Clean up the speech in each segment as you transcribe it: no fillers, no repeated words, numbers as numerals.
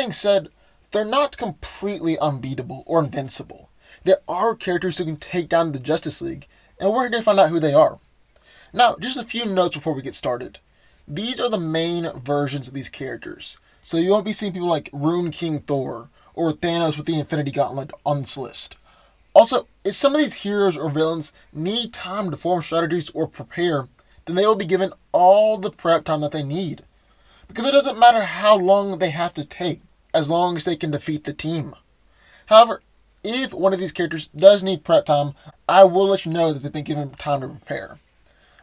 Being said, they're not completely unbeatable or invincible. There are characters who can take down the Justice League, and we're here to find out who they are. Now, just a few notes before we get started. These are the main versions of these characters, so you won't be seeing people like Rune King Thor or Thanos with the Infinity Gauntlet on this list. Also, if some of these heroes or villains need time to form strategies or prepare, then they will be given all the prep time that they need. Because it doesn't matter how long they have to take, as long as they can defeat the team. However, if one of these characters does need prep time, I will let you know that they've been given time to prepare.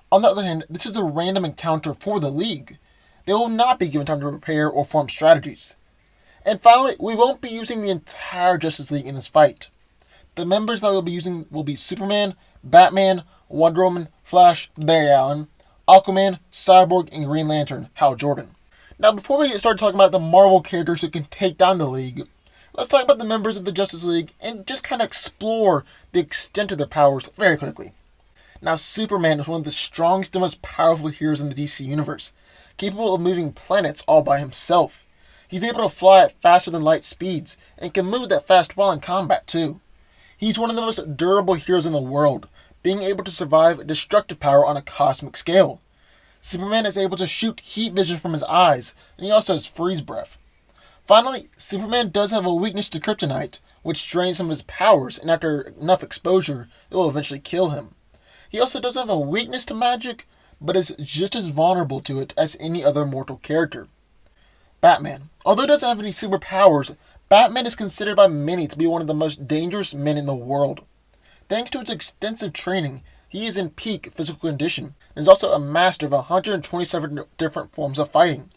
On the other hand, this is a random encounter for the League. They will not be given time to prepare or form strategies. And finally, we won't be using the entire Justice League in this fight. The members that we'll be using will be Superman, Batman, Wonder Woman, Flash, Barry Allen, Aquaman, Cyborg, and Green Lantern, Hal Jordan. Now, before we get started talking about the Marvel characters who can take down the League, let's talk about the members of the Justice League and just kind of explore the extent of their powers very quickly. Now, Superman is one of the strongest and most powerful heroes in the DC Universe, capable of moving planets all by himself. He's able to fly at faster than light speeds, and can move that fast while in combat too. He's one of the most durable heroes in the world, being able to survive destructive power on a cosmic scale. Superman is able to shoot heat vision from his eyes, and he also has freeze breath. Finally, Superman does have a weakness to kryptonite, which drains some of his powers, and after enough exposure, it will eventually kill him. He also does have a weakness to magic, but is just as vulnerable to it as any other mortal character. Batman. Although he doesn't have any superpowers, Batman is considered by many to be one of the most dangerous men in the world. Thanks to his extensive training, he is in peak physical condition, and is also a master of 127 different forms of fighting.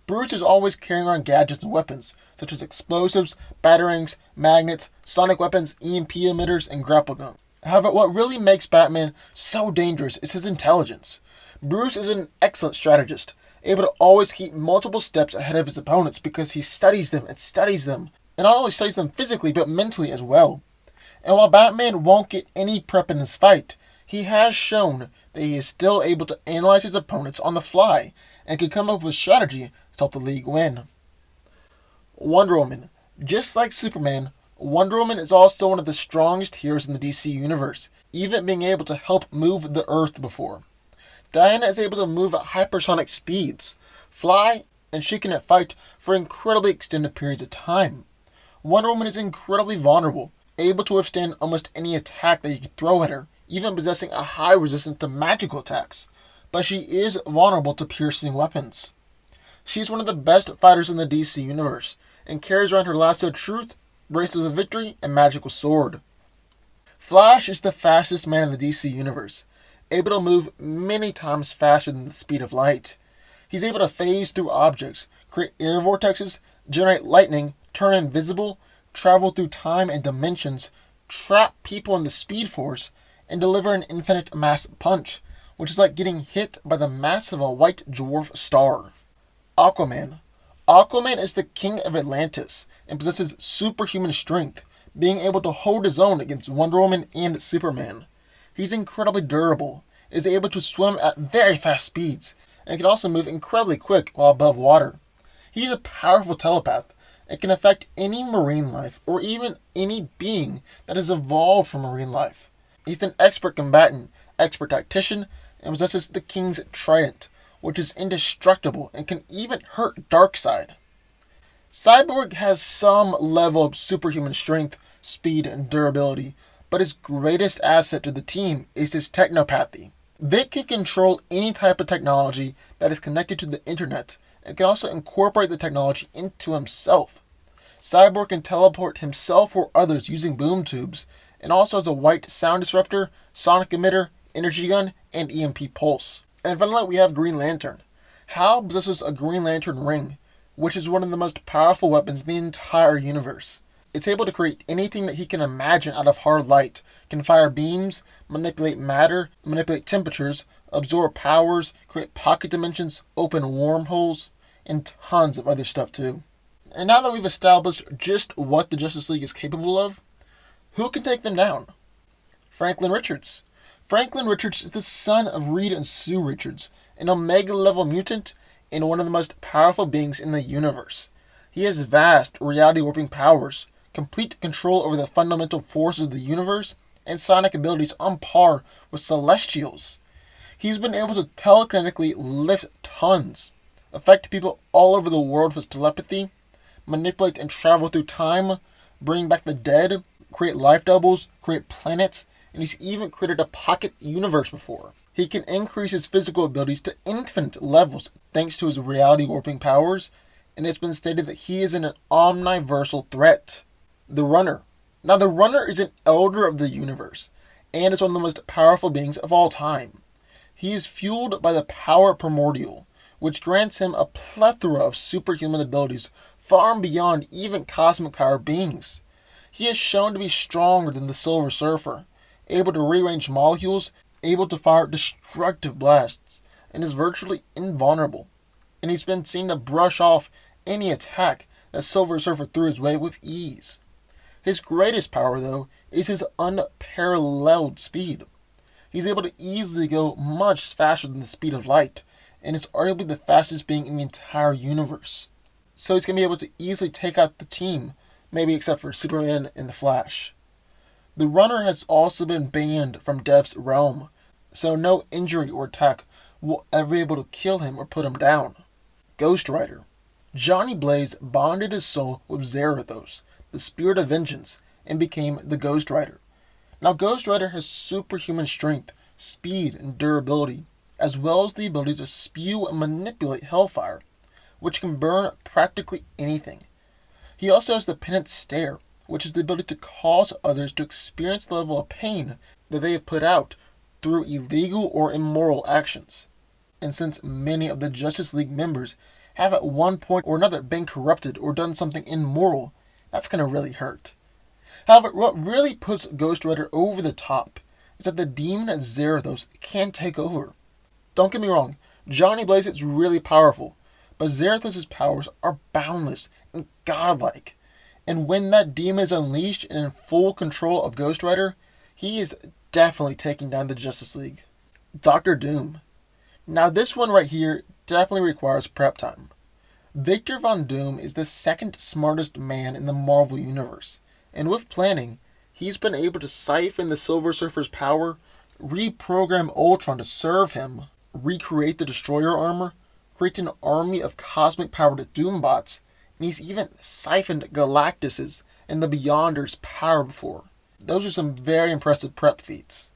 Bruce is always carrying around gadgets and weapons, such as explosives, batarangs, magnets, sonic weapons, EMP emitters, and grapple guns. However, what really makes Batman so dangerous is his intelligence. Bruce is an excellent strategist, able to always keep multiple steps ahead of his opponents because he studies them, and not only studies them physically, but mentally as well. And while Batman won't get any prep in this fight, he has shown that he is still able to analyze his opponents on the fly, and can come up with strategy to help the League win. Wonder Woman. Just like Superman, Wonder Woman is also one of the strongest heroes in the DC Universe, even being able to help move the Earth before. Diana is able to move at hypersonic speeds, fly, and she can fight for incredibly extended periods of time. Wonder Woman is incredibly vulnerable, able to withstand almost any attack that you can throw at her, even possessing a high resistance to magical attacks, but she is vulnerable to piercing weapons. She's one of the best fighters in the DC Universe, and carries around her lasso of truth, bracelets of victory, and magical sword. Flash is the fastest man in the DC Universe, able to move many times faster than the speed of light. He's able to phase through objects, create air vortexes, generate lightning, turn invisible, travel through time and dimensions, trap people in the Speed Force, and deliver an infinite mass punch, which is like getting hit by the mass of a white dwarf star. Aquaman. Aquaman is the king of Atlantis, and possesses superhuman strength, being able to hold his own against Wonder Woman and Superman. He's incredibly durable, is able to swim at very fast speeds, and can also move incredibly quick while above water. He is a powerful telepath, and can affect any marine life, or even any being that has evolved from marine life. He's an expert combatant, expert tactician, and possesses the King's Trident, which is indestructible and can even hurt Darkseid. Cyborg has some level of superhuman strength, speed, and durability, but his greatest asset to the team is his technopathy. Vic can control any type of technology that is connected to the internet, and can also incorporate the technology into himself. Cyborg can teleport himself or others using boom tubes, and also has a white sound disruptor, sonic emitter, energy gun, and EMP pulse. And finally, we have Green Lantern. Hal possesses a Green Lantern ring, which is one of the most powerful weapons in the entire universe. It's able to create anything that he can imagine out of hard light, can fire beams, manipulate matter, manipulate temperatures, absorb powers, create pocket dimensions, open wormholes, and tons of other stuff too. And now that we've established just what the Justice League is capable of, who can take them down? Franklin Richards. Franklin Richards is the son of Reed and Sue Richards, an Omega-level mutant and one of the most powerful beings in the universe. He has vast reality-warping powers, complete control over the fundamental forces of the universe, and psionic abilities on par with Celestials. He's been able to telekinetically lift tons, affect people all over the world with his telepathy, manipulate and travel through time, bring back the dead, create life doubles, create planets, and he's even created a pocket universe before. He can increase his physical abilities to infinite levels thanks to his reality warping powers, and it's been stated that he is an omniversal threat. The Runner. Now, the Runner is an elder of the universe, and is one of the most powerful beings of all time. He is fueled by the power primordial, which grants him a plethora of superhuman abilities far beyond even cosmic power beings. He is shown to be stronger than the Silver Surfer, able to rearrange molecules, able to fire destructive blasts, and is virtually invulnerable. And he's been seen to brush off any attack that Silver Surfer threw his way with ease. His greatest power, though, is his unparalleled speed. He's able to easily go much faster than the speed of light, and is arguably the fastest being in the entire universe. So he's going to be able to easily take out the team, maybe except for Superman and the Flash. The Runner has also been banned from Death's realm, so no injury or attack will ever be able to kill him or put him down. Ghost Rider. Johnny Blaze bonded his soul with Zarathos, the spirit of vengeance, and became the Ghost Rider. Now, Ghost Rider has superhuman strength, speed, and durability, as well as the ability to spew and manipulate hellfire, which can burn practically anything. He also has the Penance Stare, which is the ability to cause others to experience the level of pain that they have put out through illegal or immoral actions. And since many of the Justice League members have at one point or another been corrupted or done something immoral, that's going to really hurt. However, what really puts Ghost Rider over the top is that the demon Zarathos can take over. Don't get me wrong, Johnny Blaze is really powerful, but Zarathos' powers are boundless and godlike. And when that demon is unleashed and in full control of Ghost Rider, he is definitely taking down the Justice League. Dr. Doom. Now this one right here definitely requires prep time. Victor Von Doom is the second smartest man in the Marvel Universe, and with planning, he's been able to siphon the Silver Surfer's power, reprogram Ultron to serve him, recreate the Destroyer armor, create an army of cosmic-powered Doombots, and he's even siphoned Galactus's and the Beyonders' power before. Those are some very impressive prep feats.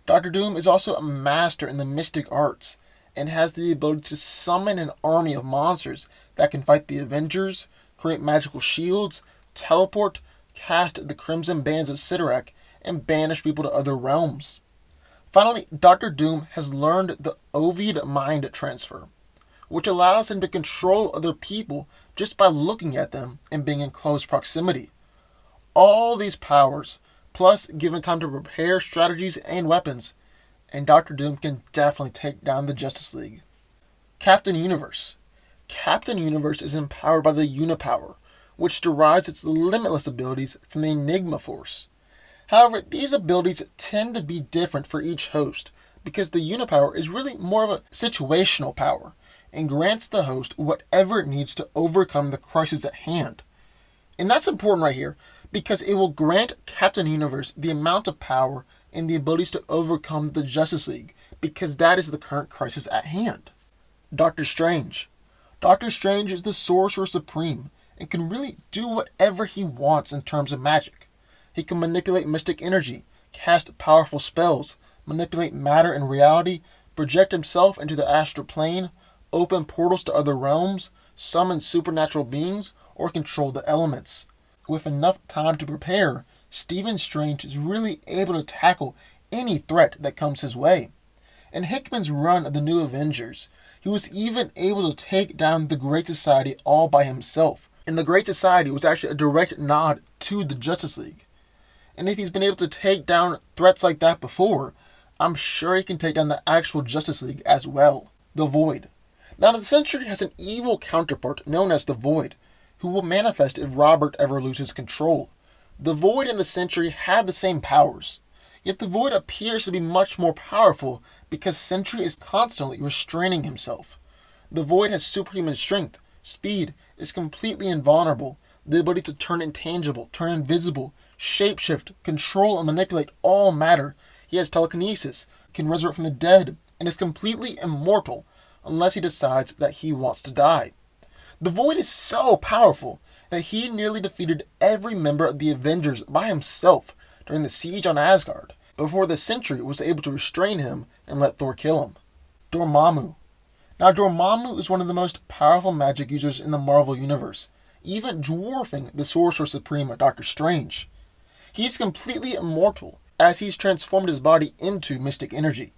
Dr. Doom is also a master in the mystic arts, and has the ability to summon an army of monsters that can fight the Avengers, create magical shields, teleport, cast the Crimson Bands of Sidorak, and banish people to other realms. Finally, Dr. Doom has learned the Ovid Mind Transfer, which allows him to control other people just by looking at them and being in close proximity. All these powers, plus given time to prepare strategies and weapons, and Dr. Doom can definitely take down the Justice League. Captain Universe. Captain Universe is empowered by the Unipower, which derives its limitless abilities from the Enigma Force. However, these abilities tend to be different for each host, because the Unipower is really more of a situational power, and grants the host whatever it needs to overcome the crisis at hand. And that's important right here, because it will grant Captain Universe the amount of power and the abilities to overcome the Justice League, because that is the current crisis at hand. Doctor Strange. Doctor Strange is the Sorcerer Supreme, and can really do whatever he wants in terms of magic. He can manipulate mystic energy, cast powerful spells, manipulate matter and reality, project himself into the astral plane, open portals to other realms, summon supernatural beings, or control the elements. With enough time to prepare, Stephen Strange is really able to tackle any threat that comes his way. In Hickman's run of the New Avengers, he was even able to take down the Great Society all by himself. And the Great Society was actually a direct nod to the Justice League. And if he's been able to take down threats like that before, I'm sure he can take down the actual Justice League as well. The Void. Now, the Sentry has an evil counterpart known as the Void, who will manifest if Robert ever loses control. The Void and the Sentry have the same powers, yet the Void appears to be much more powerful because Sentry is constantly restraining himself. The Void has superhuman strength, speed, is completely invulnerable. The ability to turn intangible, turn invisible, shapeshift, control, and manipulate all matter. He has telekinesis, can resurrect from the dead, and is completely immortal unless he decides that he wants to die. The Void is so powerful that he nearly defeated every member of the Avengers by himself during the siege on Asgard, before the Sentry was able to restrain him and let Thor kill him. Dormammu. Now Dormammu is one of the most powerful magic users in the Marvel Universe, even dwarfing the Sorcerer Supreme Doctor Strange. He is completely immortal, as he's transformed his body into mystic energy.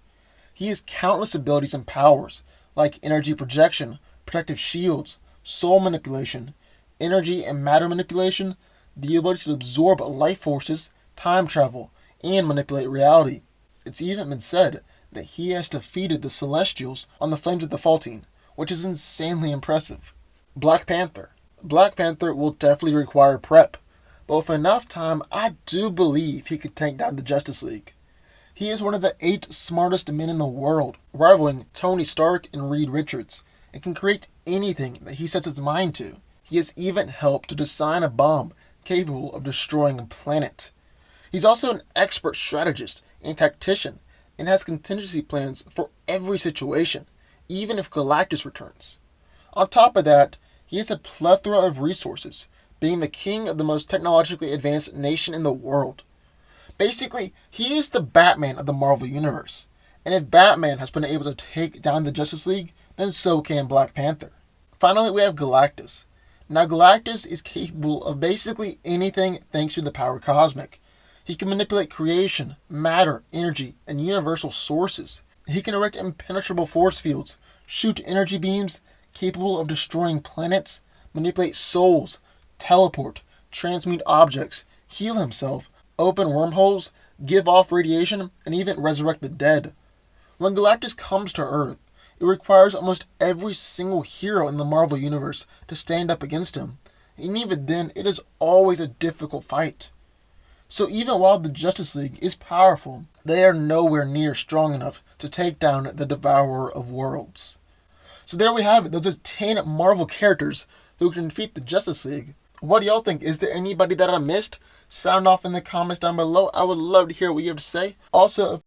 He has countless abilities and powers, like energy projection, protective shields, soul manipulation, energy and matter manipulation, the ability to absorb life forces, time travel, and manipulate reality. It's even been said that he has defeated the Celestials on the Flames of the Faultine, which is insanely impressive. Black Panther. Black Panther will definitely require prep, but with enough time, I do believe he could take down the Justice League. He is one of the 8 smartest men in the world, rivaling Tony Stark and Reed Richards, and can create anything that he sets his mind to. He has even helped to design a bomb capable of destroying a planet. He's also an expert strategist and tactician, and has contingency plans for every situation, even if Galactus returns. On top of that, he has a plethora of resources, being the king of the most technologically advanced nation in the world. Basically, he is the Batman of the Marvel Universe, and if Batman has been able to take down the Justice League, then so can Black Panther. Finally, we have Galactus. Now, Galactus is capable of basically anything thanks to the power cosmic. He can manipulate creation, matter, energy, and universal sources. He can erect impenetrable force fields, shoot energy beams capable of destroying planets, manipulate souls, teleport, transmute objects, heal himself, open wormholes, give off radiation, and even resurrect the dead. When Galactus comes to Earth, it requires almost every single hero in the Marvel Universe to stand up against him, and even then, it is always a difficult fight. So even while the Justice League is powerful, they are nowhere near strong enough to take down the Devourer of Worlds. So there we have it. Those are 10 Marvel characters who can defeat the Justice League. What do y'all think? Is there anybody that I missed? Sound off in the comments down below. I would love to hear what you have to say. Also, if